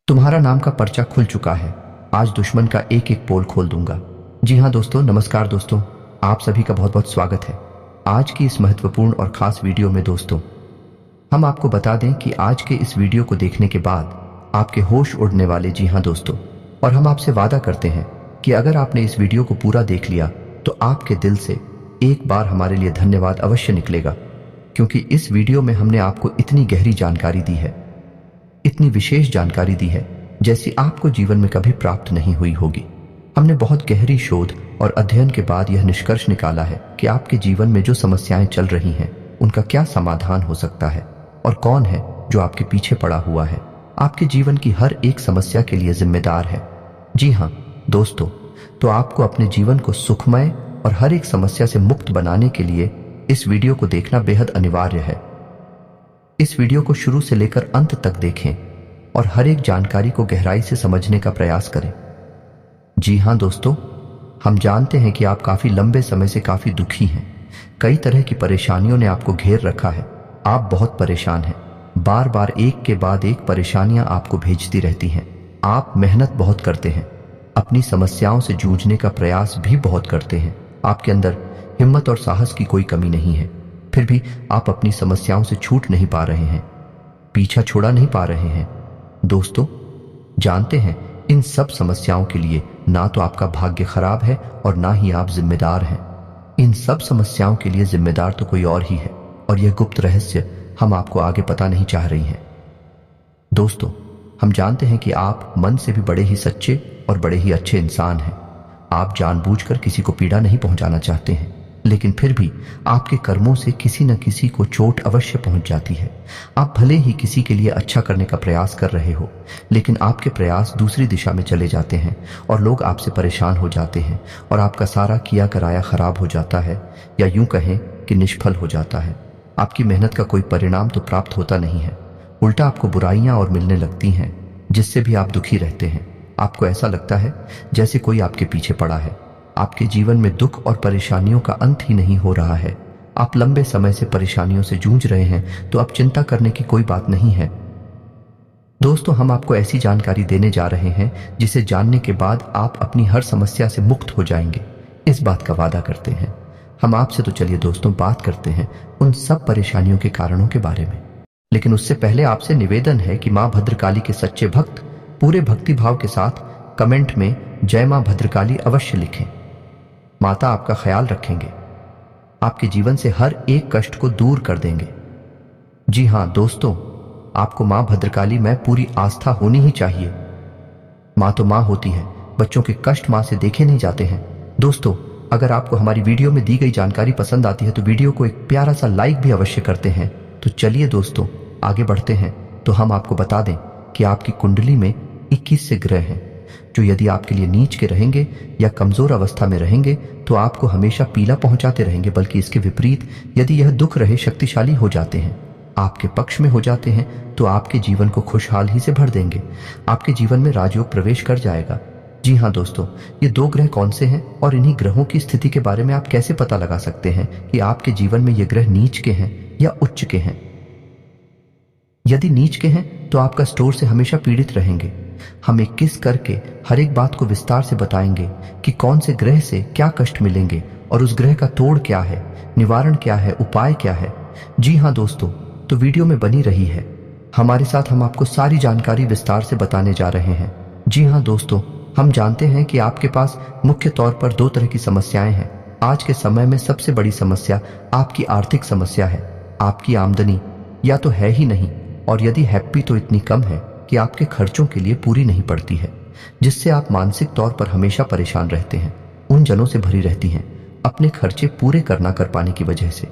तुम्हारा नाम का पर्चा खुल चुका है। आज दुश्मन का एक एक पोल खोल दूंगा। जी हाँ दोस्तों, नमस्कार दोस्तों, आप सभी का बहुत बहुत स्वागत है आज की इस महत्वपूर्ण और खास वीडियो में। दोस्तों, हम आपको बता दें कि आज के इस वीडियो को देखने के बाद आपके होश उड़ने वाले। जी हाँ दोस्तों, और हम आपसे वादा करते हैं कि अगर आपने इस वीडियो को पूरा देख लिया तो आपके दिल से एक बार हमारे लिए धन्यवाद अवश्य निकलेगा, क्योंकि इस वीडियो में हमने आपको इतनी गहरी जानकारी दी है, इतनी विशेष जानकारी दी है जैसी आपको जीवन में कभी प्राप्त नहीं हुई होगी। हमने बहुत गहरी शोध और अध्ययन के बाद यह निष्कर्ष निकाला है कि आपके जीवन में जो समस्याएं चल रही हैं उनका क्या समाधान हो सकता है और कौन है जो आपके पीछे पड़ा हुआ है, आपके जीवन की हर एक समस्या के लिए जिम्मेदार है। जी हाँ दोस्तों, तो आपको अपने जीवन को सुखमय और हर एक समस्या से मुक्त बनाने के लिए इस वीडियो को देखना बेहद अनिवार्य है। इस वीडियो को शुरू से लेकर अंत तक देखें और हर एक जानकारी को गहराई से समझने का प्रयास करें। जी हाँ दोस्तों, हम जानते हैं कि आप काफी लंबे समय से काफी दुखी हैं। कई तरह की परेशानियों ने आपको घेर रखा है। आप बहुत परेशान हैं। बार बार एक के बाद एक परेशानियां आपको भेजती रहती हैं। आप मेहनत बहुत करते हैं, अपनी समस्याओं से जूझने का प्रयास भी बहुत करते हैं। आपके अंदर हिम्मत और साहस की कोई कमी नहीं है, फिर भी आप अपनी समस्याओं से छूट नहीं पा रहे हैं, पीछा छोड़ा नहीं पा रहे हैं। दोस्तों, जानते हैं इन सब समस्याओं के लिए ना तो आपका भाग्य खराब है और ना ही आप जिम्मेदार हैं। इन सब समस्याओं के लिए जिम्मेदार तो कोई और ही है, और यह गुप्त रहस्य हम आपको आगे पता नहीं चाह रही हैं। दोस्तों, हम जानते हैं कि आप मन से भी बड़े ही सच्चे और बड़े ही अच्छे इंसान हैं। आप जानबूझकर किसी को पीड़ा नहीं पहुंचाना चाहते हैं, लेकिन फिर भी आपके कर्मों से किसी न किसी को चोट अवश्य पहुंच जाती है। आप भले ही किसी के लिए अच्छा करने का प्रयास कर रहे हो, लेकिन आपके प्रयास दूसरी दिशा में चले जाते हैं और लोग आपसे परेशान हो जाते हैं और आपका सारा किया कराया खराब हो जाता है, या यूं कहें कि निष्फल हो जाता है। आपकी मेहनत का कोई परिणाम तो प्राप्त होता नहीं है, उल्टा आपको बुराइयां और मिलने लगती हैं, जिससे भी आप दुखी रहते हैं। आपको ऐसा लगता है जैसे कोई आपके पीछे पड़ा है। आपके जीवन में दुख और परेशानियों का अंत ही नहीं हो रहा है। आप लंबे समय से परेशानियों से जूझ रहे हैं, तो अब चिंता करने की कोई बात नहीं है। दोस्तों, हम आपको ऐसी जानकारी देने जा रहे हैं जिसे जानने के बाद आप अपनी हर समस्या से मुक्त हो जाएंगे। इस बात का वादा करते हैं हम आपसे। तो चलिए दोस्तों, बात करते हैं उन सब परेशानियों के कारणों के बारे में। लेकिन उससे पहले आपसे निवेदन है कि मां भद्रकाली के सच्चे भक्त पूरे भक्तिभाव के साथ कमेंट में जय मां भद्रकाली अवश्य लिखें। माता आपका ख्याल रखेंगे, आपके जीवन से हर एक कष्ट को दूर कर देंगे। जी हाँ दोस्तों, आपको मां भद्रकाली में पूरी आस्था होनी ही चाहिए। मां तो मां होती है, बच्चों के कष्ट मां से देखे नहीं जाते हैं। दोस्तों, अगर आपको हमारी वीडियो में दी गई जानकारी पसंद आती है तो वीडियो को एक प्यारा सा लाइक भी अवश्य करते हैं। तो चलिए दोस्तों, आगे बढ़ते हैं। तो हम आपको बता दें कि आपकी कुंडली में 21 से ग्रह हैं, जो यदि आपके लिए नीच के रहेंगे या कमजोर अवस्था में रहेंगे तो आपको हमेशा पीला पहुंचाते रहेंगे, बल्कि इसके विपरीत यदि यह दुख रहे शक्तिशाली हो जाते हैं, आपके पक्ष में हो जाते हैं, तो आपके जीवन को खुशहाल ही से भर देंगे। आपके जीवन में राजयोग प्रवेश कर जाएगा। जी हाँ दोस्तों, ये 2 ग्रह कौन से हैं और इन्हीं ग्रहों की स्थिति के बारे में आप कैसे पता लगा सकते हैं कि आपके जीवन में ये ग्रह नीच के हैं या उच्च के हैं। यदि नीच के हैं तो आपका स्टोर से हमेशा पीड़ित रहेंगे। हम 21 करके हर एक बात को विस्तार से बताएंगे कि कौन से ग्रह से क्या कष्ट मिलेंगे और उस ग्रह का तोड़ क्या है, निवारण क्या है, उपाय क्या है। जी हाँ दोस्तों, तो वीडियो में बनी रही है हमारे साथ। हम आपको सारी जानकारी विस्तार से बताने जा रहे हैं। जी हाँ दोस्तों, हम जानते हैं कि आपके पास मुख्य तौर पर 2 तरह की समस्याएं हैं। आज के समय में सबसे बड़ी समस्या आपकी आर्थिक समस्या है। आपकी आमदनी या तो है ही नहीं, और यदि है भी तो इतनी कम है कि आपके खर्चों के लिए पूरी नहीं पड़ती है, जिससे आप मानसिक तौर पर हमेशा परेशान रहते हैं, उन जनों से भरी रहती हैं, अपने खर्चे पूरे करना कर पाने की वजह से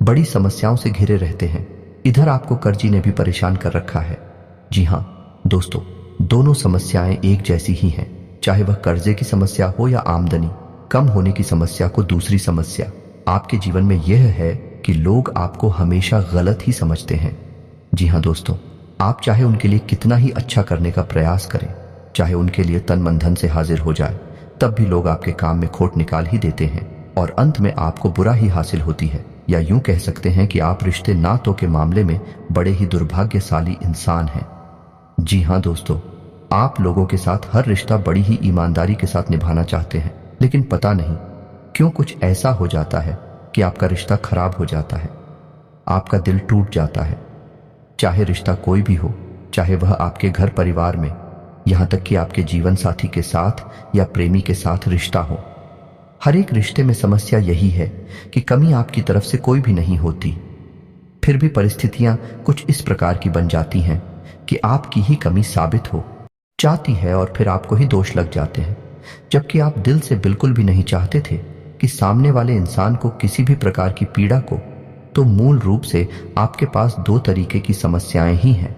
बड़ी समस्याओं से घिरे रहते हैं। इधर आपको कर्जी ने भी परेशान कर रखा है। जी हाँ दोस्तों, दोनों समस्याएं एक जैसी ही हैं, चाहे वह कर्जे की समस्या हो या आमदनी कम होने की समस्या को। दूसरी समस्या आपके जीवन में यह है कि लोग आपको हमेशा गलत ही समझते हैं। जी हाँ दोस्तों, आप चाहे उनके लिए कितना ही अच्छा करने का प्रयास करें, चाहे उनके लिए तन मन धन से हाजिर हो जाए, तब भी लोग आपके काम में खोट निकाल ही देते हैं और अंत में आपको बुरा ही हासिल होती है। या यूं कह सकते हैं कि आप रिश्ते नातों के मामले में बड़े ही दुर्भाग्यशाली इंसान हैं। जी हाँ दोस्तों, आप लोगों के साथ हर रिश्ता बड़ी ही ईमानदारी के साथ निभाना चाहते हैं, लेकिन पता नहीं क्यों कुछ ऐसा हो जाता है कि आपका रिश्ता खराब हो जाता है, आपका दिल टूट जाता है। चाहे रिश्ता कोई भी हो, चाहे वह आपके घर परिवार में, यहां तक कि आपके जीवन साथी के साथ या प्रेमी के साथ रिश्ता हो, हर एक रिश्ते में समस्या यही है कि कमी आपकी तरफ से कोई भी नहीं होती। फिर भी परिस्थितियां कुछ इस प्रकार की बन जाती हैं कि आपकी ही कमी साबित हो जाती है और फिर आपको ही दोष लग जाते हैं, जबकि आप दिल से बिल्कुल भी नहीं चाहते थे कि सामने वाले इंसान को किसी भी प्रकार की पीड़ा को। तो मूल रूप से आपके पास दो तरीके की समस्याएं ही हैं।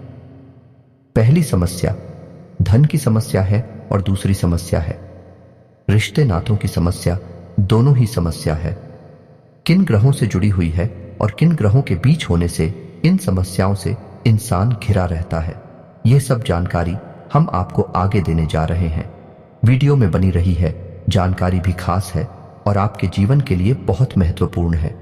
पहली समस्या धन की समस्या है और दूसरी समस्या है रिश्ते नातों की समस्या। दोनों ही समस्या है किन ग्रहों से जुड़ी हुई है और किन ग्रहों के बीच होने से इन समस्याओं से इंसान घिरा रहता है। यह सब जानकारी हम आपको आगे देने जा रहे हैं। वीडियो में बनी रही है जानकारी भी खास है और आपके जीवन के लिए बहुत महत्वपूर्ण है।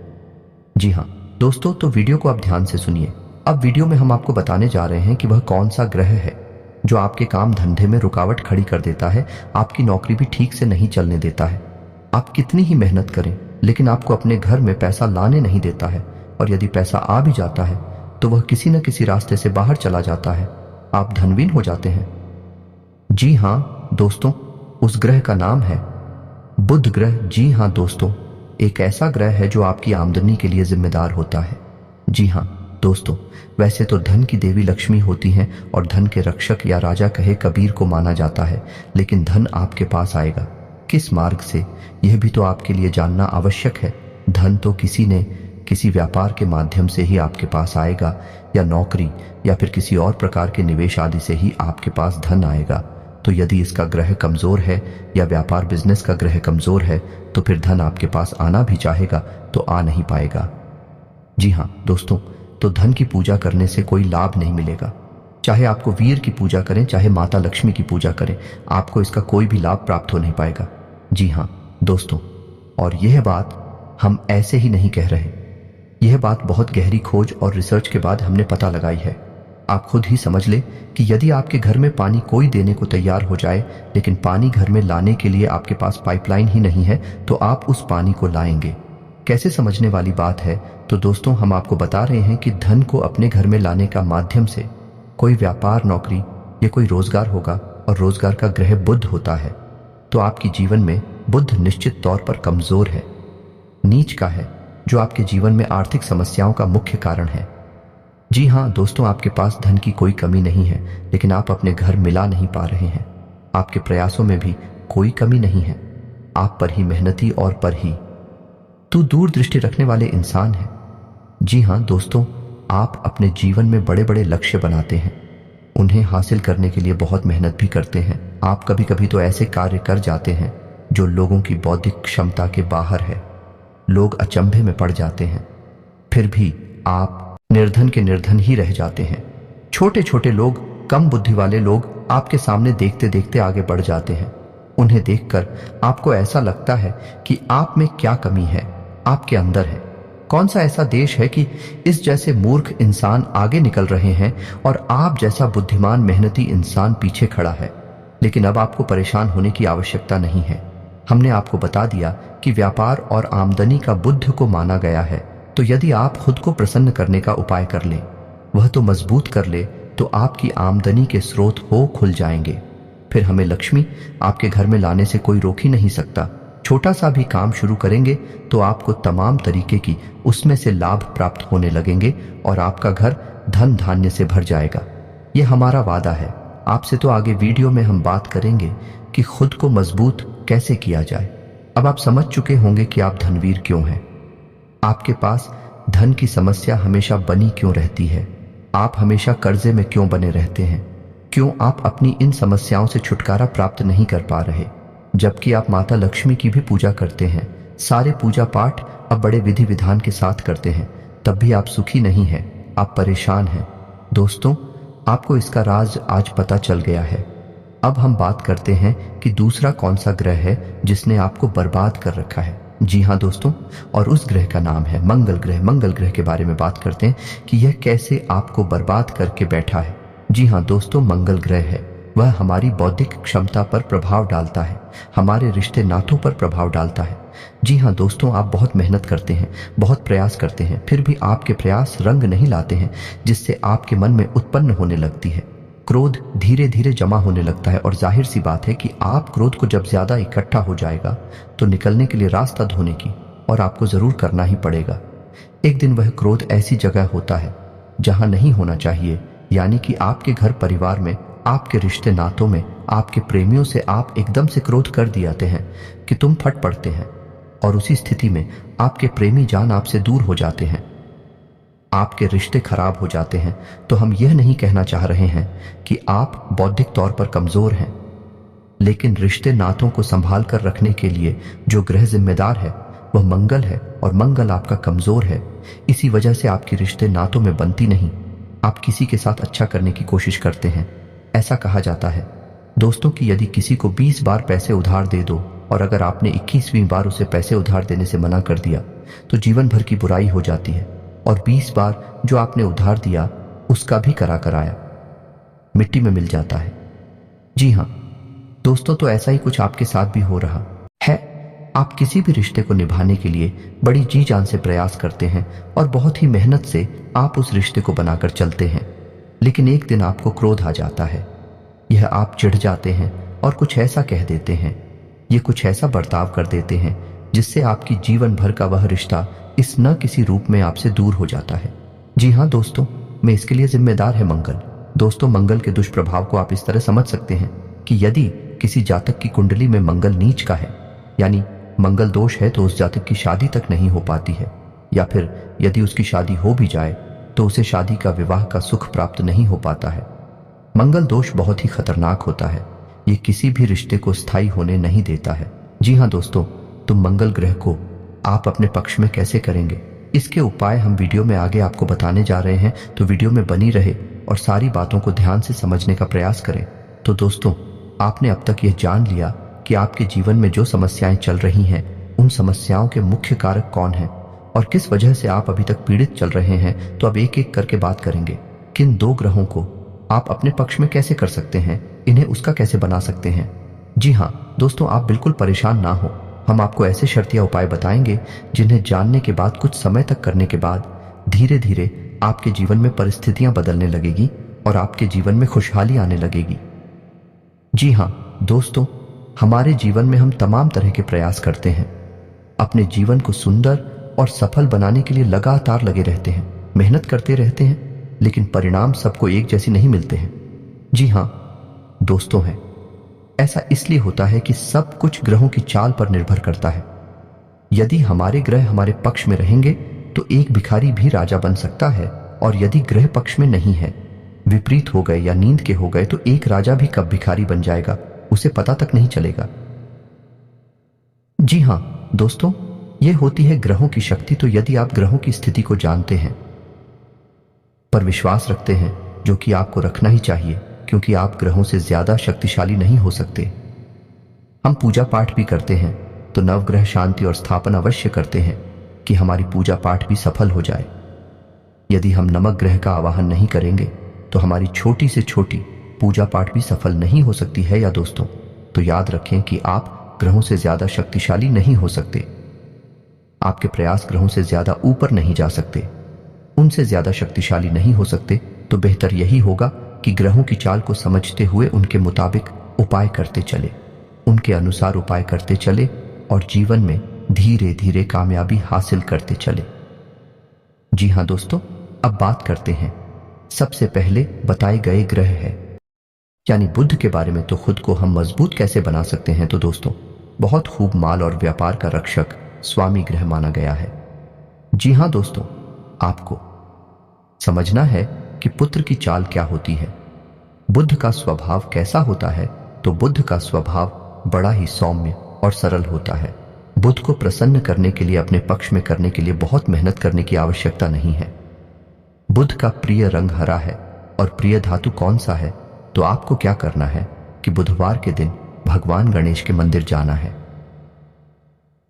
जी हाँ दोस्तों, तो वीडियो को आप ध्यान से सुनिए। अब वीडियो में हम आपको बताने जा रहे हैं कि वह कौन सा ग्रह है जो आपके काम धंधे में रुकावट खड़ी कर देता है, आपकी नौकरी भी ठीक से नहीं चलने देता है। आप कितनी ही मेहनत करें लेकिन आपको अपने घर में पैसा लाने नहीं देता है, और यदि पैसा आ भी जाता है तो वह किसी न किसी रास्ते से बाहर चला जाता है। आप धनहीन हो जाते हैं। जी हाँ दोस्तों, उस ग्रह का नाम है बुध ग्रह। जी हाँ दोस्तों, एक ऐसा ग्रह है जो आपकी आमदनी के लिए जिम्मेदार होता है। जी हाँ दोस्तों, वैसे तो धन की देवी लक्ष्मी होती हैं और धन के रक्षक या राजा कहे कबीर को माना जाता है, लेकिन धन आपके पास आएगा किस मार्ग से, यह भी तो आपके लिए जानना आवश्यक है। धन तो किसी व्यापार के माध्यम से ही आपके पास आएगा, या नौकरी या फिर किसी और प्रकार के निवेश आदि से ही आपके पास धन आएगा। तो यदि इसका ग्रह कमजोर है या व्यापार बिजनेस का ग्रह कमजोर है तो फिर धन आपके पास आना भी चाहेगा तो आ नहीं पाएगा। जी हाँ दोस्तों, तो धन की पूजा करने से कोई लाभ नहीं मिलेगा। चाहे आपको वीर की पूजा करें, चाहे माता लक्ष्मी की पूजा करें, आपको इसका कोई भी लाभ प्राप्त हो नहीं पाएगा। जी हाँ दोस्तों, और यह बात हम ऐसे ही नहीं कह रहे। यह बात बहुत गहरी खोज और रिसर्च के बाद हमने पता लगाई है। आप खुद ही समझ ले कि यदि आपके घर में पानी कोई देने को तैयार हो जाए, लेकिन पानी घर में लाने के लिए आपके पास पाइपलाइन ही नहीं है, तो आप उस पानी को लाएंगे कैसे? समझने वाली बात है। तो दोस्तों, हम आपको बता रहे हैं कि धन को अपने घर में लाने का माध्यम से कोई व्यापार, नौकरी या कोई रोजगार होगा, और रोजगार का ग्रह बुध होता है। तो आपके जीवन में बुध निश्चित तौर पर कमजोर है, नीच का है, जो आपके जीवन में आर्थिक समस्याओं का मुख्य कारण है। जी हाँ दोस्तों, आपके पास धन की कोई कमी नहीं है, लेकिन आप अपने घर मिला नहीं पा रहे हैं। आपके प्रयासों में भी कोई कमी नहीं है, आप पर ही मेहनती और पर ही तू दूरदृष्टि रखने वाले इंसान हैं। जी हाँ दोस्तों, आप अपने जीवन में बड़े बड़े लक्ष्य बनाते हैं, उन्हें हासिल करने के लिए बहुत मेहनत भी करते हैं। आप कभी कभी तो ऐसे कार्य कर जाते हैं जो लोगों की बौद्धिक क्षमता के बाहर है। लोग अचंभे में पड़ जाते हैं, फिर भी आप निर्धन के निर्धन ही रह जाते हैं। छोटे छोटे लोग, कम बुद्धि वाले लोग आपके सामने देखते देखते आगे बढ़ जाते हैं। उन्हें देखकर आपको ऐसा लगता है कि आप में क्या कमी है, आपके अंदर है। कौन सा ऐसा देश है कि इस जैसे मूर्ख इंसान आगे निकल रहे हैं और आप जैसा बुद्धिमान मेहनती इंसान पीछे खड़ा है। लेकिन अब आपको परेशान होने की आवश्यकता नहीं है। हमने आपको बता दिया कि व्यापार और आमदनी का बुध को माना गया है। तो यदि आप खुद को प्रसन्न करने का उपाय कर ले, वह तो मजबूत कर ले, तो आपकी आमदनी के स्रोत हो खुल जाएंगे। फिर हमें लक्ष्मी आपके घर में लाने से कोई रोक ही नहीं सकता। छोटा सा भी काम शुरू करेंगे तो आपको तमाम तरीके की उसमें से लाभ प्राप्त होने लगेंगे और आपका घर धन धान्य से भर जाएगा। ये हमारा वादा है। आपसे तो आगे वीडियो में हम बात करेंगे कि खुद को मजबूत कैसे किया जाए। अब आप समझ चुके होंगे कि आप धनवीर क्यों हैं, आपके पास धन की समस्या हमेशा बनी क्यों रहती है, आप हमेशा कर्जे में क्यों बने रहते हैं, क्यों आप अपनी इन समस्याओं से छुटकारा प्राप्त नहीं कर पा रहे, जबकि आप माता लक्ष्मी की भी पूजा करते हैं, सारे पूजा पाठ अब बड़े विधि विधान के साथ करते हैं, तब भी आप सुखी नहीं हैं, आप परेशान हैं। दोस्तों, आपको इसका राज आज पता चल गया है। अब हम बात करते हैं कि दूसरा कौन सा ग्रह है जिसने आपको बर्बाद कर रखा है। जी हाँ दोस्तों, और उस ग्रह का नाम है मंगल ग्रह। मंगल ग्रह के बारे में बात करते हैं कि यह कैसे आपको बर्बाद करके बैठा है। जी हाँ दोस्तों, मंगल ग्रह है वह हमारी बौद्धिक क्षमता पर प्रभाव डालता है, हमारे रिश्ते नातों पर प्रभाव डालता है। जी हाँ दोस्तों, आप बहुत मेहनत करते हैं, बहुत प्रयास करते हैं, फिर भी आपके प्रयास रंग नहीं लाते हैं, जिससे आपके मन में उत्पन्न होने लगती है क्रोध, धीरे धीरे जमा होने लगता है। और जाहिर सी बात है कि आप क्रोध को जब ज्यादा इकट्ठा हो जाएगा तो निकलने के लिए रास्ता ढूंढने की और आपको जरूर करना ही पड़ेगा। एक दिन वह क्रोध ऐसी जगह होता है जहां नहीं होना चाहिए, यानी कि आपके घर परिवार में, आपके रिश्ते नातों में, आपके प्रेमियों से आप एकदम से क्रोध कर दियाते हैं कि तुम फट पड़ते हैं, और उसी स्थिति में आपके प्रेमी जान आपसे दूर हो जाते हैं, आपके रिश्ते खराब हो जाते हैं। तो हम यह नहीं कहना चाह रहे हैं कि आप बौद्धिक तौर पर कमजोर हैं, लेकिन रिश्ते नातों को संभाल कर रखने के लिए जो ग्रह जिम्मेदार है वह मंगल है, और मंगल आपका कमजोर है। इसी वजह से आपकी रिश्ते नातों में बनती नहीं। आप किसी के साथ अच्छा करने की कोशिश करते हैं। ऐसा कहा जाता है दोस्तों कि यदि किसी को 20 बार पैसे उधार दे दो और अगर आपने 21वीं बार उसे पैसे उधार देने से मना कर दिया तो जीवन भर की बुराई हो जाती है, और 20 बार जो आपने उधार दिया उसका भी करा कराया मिट्टी में मिल जाता है। जी हाँ दोस्तों, तो ऐसा ही कुछ आपके साथ भी हो रहा है। आप किसी भी रिश्ते को निभाने के लिए बड़ी जी जान से प्रयास करते हैं और बहुत ही मेहनत से आप उस रिश्ते को बनाकर चलते हैं, लेकिन एक दिन आपको क्रोध आ जाता है। यह आप चिढ़ जाते हैं और कुछ ऐसा कह देते हैं, ये कुछ ऐसा बर्ताव कर देते हैं जिससे आपकी जीवन भर का वह रिश्ता इस न किसी रूप में आपसे दूर हो जाता है। जी हाँ दोस्तों, मैं इसके लिए जिम्मेदार है मंगल। दोस्तों, मंगल के दुष्प्रभाव को आप इस तरह समझ सकते हैं कि यदि किसी जातक की कुंडली में मंगल नीच का है, यानी मंगल दोष है, तो उस जातक की शादी तक नहीं हो पाती है, या फिर यदि उसकी शादी हो भी जाए तो उसे शादी का, विवाह का सुख प्राप्त नहीं हो पाता है। मंगल दोष बहुत ही खतरनाक होता है, ये किसी भी रिश्ते को स्थायी होने नहीं देता है। जी हाँ दोस्तों, तो मंगल ग्रह को आप अपने पक्ष में कैसे करेंगे, इसके उपाय हम वीडियो में आगे आपको बताने जा रहे हैं, तो वीडियो में बनी रहे और सारी बातों को ध्यान से समझने का प्रयास करें। तो दोस्तों, आपने अब तक यह जान लिया कि आपके जीवन में जो समस्याएं चल रही हैं, उन समस्याओं के मुख्य कारक कौन हैं और किस वजह से आप अभी तक पीड़ित चल रहे हैं। तो अब एक एक करके बात करेंगे। किन 2 ग्रहों को आप अपने पक्ष में कैसे कर सकते हैं, इन्हें उसका कैसे बना सकते हैं। जी हाँ दोस्तों, आप बिल्कुल परेशान ना हो, हम आपको ऐसे शर्तिया उपाय बताएंगे जिन्हें जानने के बाद, कुछ समय तक करने के बाद धीरे धीरे आपके जीवन में परिस्थितियां बदलने लगेगी और आपके जीवन में खुशहाली आने लगेगी। जी हाँ दोस्तों, हमारे जीवन में हम तमाम तरह के प्रयास करते हैं, अपने जीवन को सुंदर और सफल बनाने के लिए लगातार लगे रहते हैं, मेहनत करते रहते हैं, लेकिन परिणाम सबको एक जैसे नहीं मिलते हैं। जी हाँ दोस्तों, है ऐसा इसलिए होता है कि सब कुछ ग्रहों की चाल पर निर्भर करता है। यदि हमारे ग्रह हमारे पक्ष में रहेंगे तो एक भिखारी भी राजा बन सकता है, और यदि ग्रह पक्ष में नहीं है, विपरीत हो गए या नींद के हो गए, तो एक राजा भी कब भिखारी बन जाएगा उसे पता तक नहीं चलेगा। जी हाँ दोस्तों, यह होती है ग्रहों की शक्ति। तो यदि आप ग्रहों की स्थिति को जानते हैं, पर विश्वास रखते हैं, जो कि आपको रखना ही चाहिए, क्योंकि आप ग्रहों से ज्यादा शक्तिशाली नहीं हो सकते। हम पूजा पाठ भी करते हैं तो नवग्रह शांति और स्थापन अवश्य करते हैं कि हमारी पूजा पाठ भी सफल हो जाए। यदि हम नमक ग्रह का आवाहन नहीं करेंगे तो हमारी छोटी से छोटी पूजा पाठ भी सफल नहीं हो सकती है। या दोस्तों, तो याद रखें कि आप ग्रहों से ज्यादा शक्तिशाली नहीं हो सकते। आपके प्रयास ग्रहों से ज्यादा ऊपर नहीं जा सकते, उनसे ज्यादा शक्तिशाली नहीं हो सकते। तो बेहतर यही होगा कि ग्रहों की चाल को समझते हुए उनके मुताबिक उपाय करते चले, उनके अनुसार उपाय करते चले और जीवन में धीरे धीरे कामयाबी हासिल करते चले। जी हाँ दोस्तों, अब बात करते हैं सबसे पहले बताए गए ग्रह है, यानी बुध के बारे में। तो खुद को हम मजबूत कैसे बना सकते हैं। तो दोस्तों, बहुत खूब माल और व्यापार का रक्षक स्वामी ग्रह माना गया है। जी हाँ दोस्तों, आपको समझना है कि पुत्र की चाल क्या होती है, बुध का स्वभाव कैसा होता है। तो बुध का स्वभाव बड़ा ही सौम्य और सरल होता है। बुध को प्रसन्न करने के लिए, अपने पक्ष में करने के लिए बहुत मेहनत करने की आवश्यकता नहीं है। बुध का प्रिय रंग हरा है और प्रिय धातु कौन सा है। तो आपको क्या करना है कि बुधवार के दिन भगवान गणेश के मंदिर जाना है।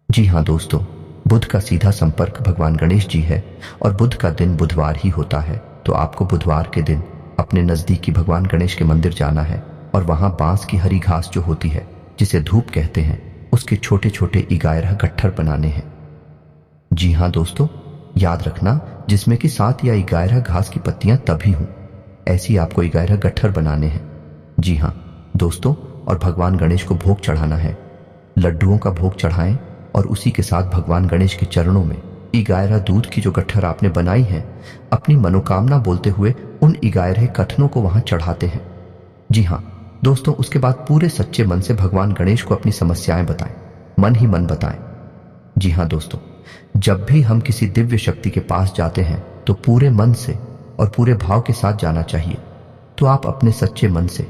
जी हाँ दोस्तों, बुध का सीधा संपर्क भगवान गणेश जी है और बुध का दिन बुधवार ही होता है। तो आपको बुधवार के दिन अपने नजदीकी भगवान गणेश के मंदिर जाना है और वहां बांस की हरी घास जो होती है, जिसे धूप कहते हैं, उसके छोटे छोटे इगायरह गट्ठर बनाने हैं। जी हाँ दोस्तों, याद रखना, जिसमें कि 7 या इगायरह घास की पत्तियां तभी हों, ऐसी आपको इगायरह गट्ठर बनाने हैं। जी हाँ दोस्तों, और भगवान गणेश को भोग चढ़ाना है। लड्डुओं का भोग चढ़ाएं और उसी के साथ भगवान गणेश के चरणों में इगायरह दूध की जो गट्ठर आपने बनाई है, अपनी मनोकामना बोलते हुए उन इगायरह कथनों को वहां चढ़ाते हैं। जी हाँ दोस्तों, उसके बाद पूरे सच्चे मन से भगवान गणेश को अपनी समस्याएं बताएं, मन ही मन बताएं। जी हाँ दोस्तों, जब भी हम किसी दिव्य शक्ति के पास जाते हैं तो पूरे मन से और पूरे भाव के साथ जाना चाहिए। तो आप अपने सच्चे मन से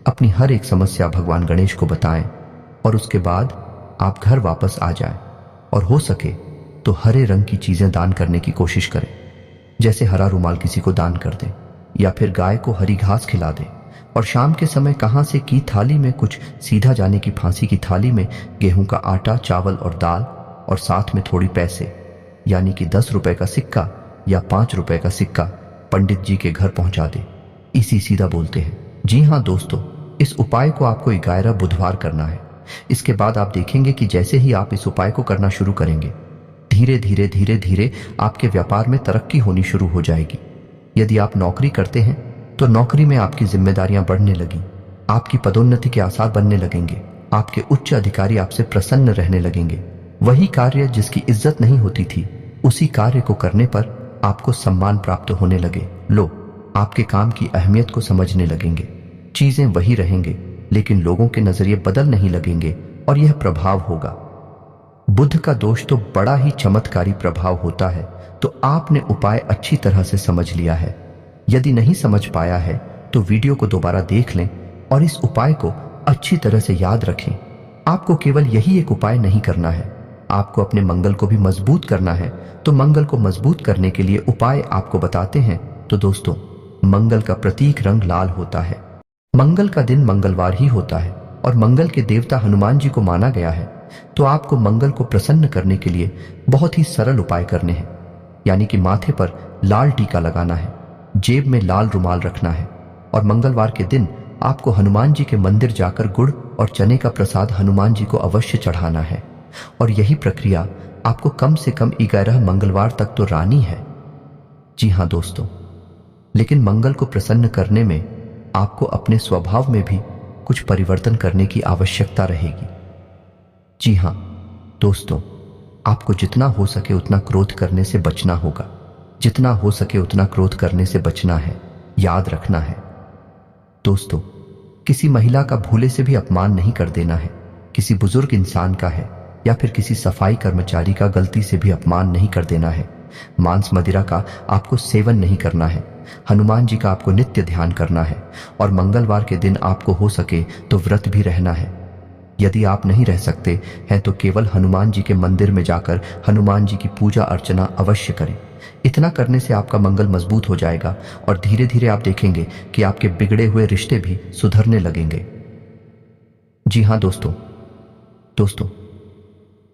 अपनी हर एक समस्या भगवान गणेश को बताएं और उसके बाद आप घर वापस आ जाएं और हो सके तो हरे रंग की चीजें दान करने की कोशिश करें, जैसे हरा रुमाल किसी को दान कर दें या फिर गाय को हरी घास खिला दें। और शाम के समय कहां से की थाली में कुछ सीधा जाने की फांसी की थाली में गेहूं का आटा, चावल और दाल और साथ में थोड़ी पैसे, यानी कि 10 रुपए का सिक्का या 5 रुपए का सिक्का पंडित जी के घर पहुंचा दे, इसी सीधा बोलते हैं। जी हाँ दोस्तों, इस उपाय को आपको 11 बुधवार करना है। इसके बाद आप देखेंगे कि जैसे ही आप इस उपाय को करना शुरू करेंगे, धीरे धीरे धीरे धीरे आपके व्यापार में तरक्की होनी शुरू हो जाएगी। यदि आप नौकरी करते हैं तो नौकरी में आपकी जिम्मेदारियां बढ़ने लगी, आपकी पदोन्नति के आसार बनने लगेंगे, आपके उच्च अधिकारी आपसे प्रसन्न रहने लगेंगे। वही कार्य जिसकी इज्जत नहीं होती थी, उसी कार्य को करने पर आपको सम्मान प्राप्त होने लगे। लोग आपके काम की अहमियत को समझने लगेंगे। चीजें वही रहेंगे लेकिन लोगों के नजरिए बदल नहीं लगेंगे और यह प्रभाव होगा। बुध का दोष तो बड़ा ही चमत्कारी प्रभाव होता है। तो आपने उपाय अच्छी तरह से समझ लिया है। यदि नहीं समझ पाया है तो वीडियो को दोबारा देख लें और इस उपाय को अच्छी तरह से याद रखें। आपको केवल यही एक उपाय नहीं करना है, आपको अपने मंगल को भी मजबूत करना है। तो मंगल को मजबूत करने के लिए उपाय आपको बताते हैं। तो दोस्तों, मंगल का प्रतीक रंग लाल होता है। मंगल का दिन मंगलवार ही होता है और मंगल के देवता हनुमान जी को माना गया है। तो आपको मंगल को प्रसन्न करने के लिए बहुत ही सरल उपाय करने हैं, यानी कि माथे पर लाल टीका लगाना है, जेब में लाल रुमाल रखना है और मंगलवार के दिन आपको हनुमान जी के मंदिर जाकर गुड़ और चने का प्रसाद हनुमान जी को अवश्य चढ़ाना है। और यही प्रक्रिया आपको कम से कम 11 मंगलवार तक तो रानी है। जी हाँ दोस्तों, लेकिन मंगल को प्रसन्न करने में आपको अपने स्वभाव में भी कुछ परिवर्तन करने की आवश्यकता रहेगी। जी हाँ दोस्तों, आपको जितना हो सके उतना क्रोध करने से बचना होगा। जितना हो सके उतना क्रोध करने से बचना है, याद रखना है। दोस्तों, किसी महिला का भूले से भी अपमान नहीं कर देना है। किसी बुजुर्ग इंसान का है या फिर किसी सफाई कर्मचारी का गलती से भी अपमान नहीं कर देना है। मांस मदिरा का आपको सेवन नहीं करना है। हनुमान जी का आपको नित्य ध्यान करना है और मंगलवार के दिन आपको हो सके तो व्रत भी रहना है। यदि आप नहीं रह सकते हैं तो केवल हनुमान जी के मंदिर में जाकर हनुमान जी की पूजा अर्चना अवश्य करें। इतना करने से आपका मंगल मजबूत हो जाएगा और धीरे धीरे आप देखेंगे कि आपके बिगड़े हुए रिश्ते भी सुधरने लगेंगे। जी हाँ दोस्तों,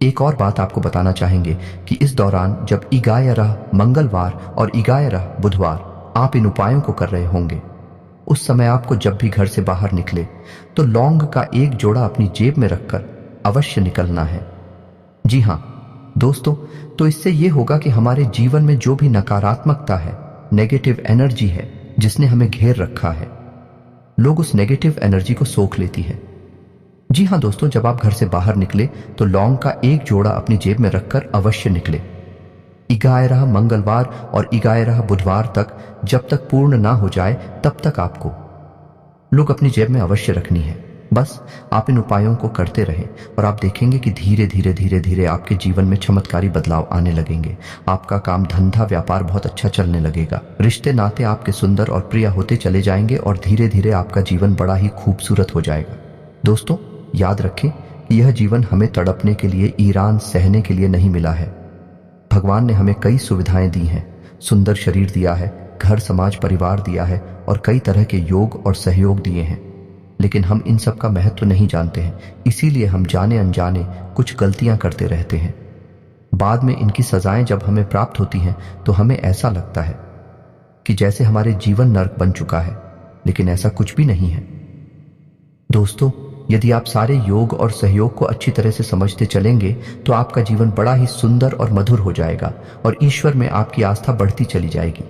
एक और बात आपको बताना चाहेंगे कि इस दौरान जब 11 मंगलवार और 11 बुधवार आप इन उपायों को कर रहे होंगे, उस समय आपको जब भी घर से बाहर निकले तो लौंग का एक जोड़ा अपनी जेब में रखकर अवश्य निकलना है। जी हाँ दोस्तों, तो इससे यह होगा कि हमारे जीवन में जो भी नकारात्मकता है, नेगेटिव एनर्जी है जिसने हमें घेर रखा है, लोग उस नेगेटिव एनर्जी को सोख लेती है। जी हाँ दोस्तों, जब आप घर से बाहर निकले तो लौंग का एक जोड़ा अपनी जेब में रखकर अवश्य निकले। 11 मंगलवार और 11 बुधवार तक जब तक पूर्ण ना हो जाए तब तक आपको लोग अपनी जेब में अवश्य रखनी है। बस आप इन उपायों को करते रहें और आप देखेंगे कि धीरे धीरे धीरे धीरे आपके जीवन में चमत्कारी बदलाव आने लगेंगे। आपका काम धंधा व्यापार बहुत अच्छा चलने लगेगा। रिश्ते नाते आपके सुंदर और प्रिय होते चले जाएंगे और धीरे धीरे आपका जीवन बड़ा ही खूबसूरत हो जाएगा। दोस्तों, याद रखें, यह जीवन हमें तड़पने के लिए, ईरान सहने के लिए नहीं मिला है। भगवान ने हमें कई सुविधाएं दी हैं, सुंदर शरीर दिया है, घर समाज परिवार दिया है और कई तरह के योग और सहयोग दिए हैं, लेकिन हम इन सब का महत्व नहीं जानते हैं। इसीलिए हम जाने अनजाने कुछ गलतियां करते रहते हैं। बाद में इनकी सजाएं जब हमें प्राप्त होती हैं तो हमें ऐसा लगता है कि जैसे हमारे जीवन नर्क बन चुका है, लेकिन ऐसा कुछ भी नहीं है। दोस्तों, यदि आप सारे योग और सहयोग को अच्छी तरह से समझते चलेंगे तो आपका जीवन बड़ा ही सुंदर और मधुर हो जाएगा और ईश्वर में आपकी आस्था बढ़ती चली जाएगी।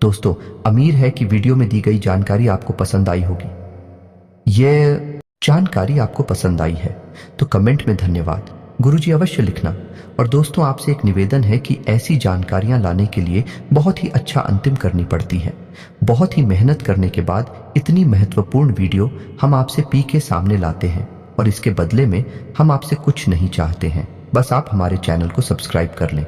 दोस्तों, उम्मीद है कि वीडियो में दी गई जानकारी आपको पसंद आई होगी। यह जानकारी आपको पसंद आई है तो कमेंट में धन्यवाद गुरुजी अवश्य लिखना। और दोस्तों, आपसे एक निवेदन है कि ऐसी जानकारियां लाने के लिए बहुत ही अच्छा अंतिम करनी पड़ती है। बहुत ही मेहनत करने के बाद इतनी महत्वपूर्ण वीडियो हम आपसे पी के सामने लाते हैं और इसके बदले में हम आपसे कुछ नहीं चाहते हैं, बस आप हमारे चैनल को सब्सक्राइब कर लें।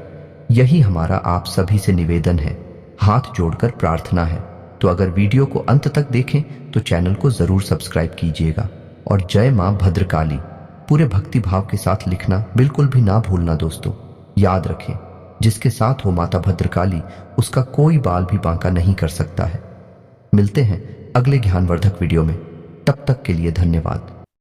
यही हमारा आप सभी से निवेदन है, हाथ जोड़कर प्रार्थना है। तो अगर वीडियो को अंत तक देखें तो चैनल को जरूर सब्सक्राइब कीजिएगा। और जय मां भद्रकाली पूरे भक्ति भाव के साथ लिखना बिल्कुल भी ना भूलना। दोस्तों, याद रखें, जिसके साथ हो माता भद्रकाली उसका कोई बाल भी बांका नहीं कर सकता है। मिलते हैं अगले ज्ञानवर्धक वीडियो में, तब तक के लिए धन्यवाद।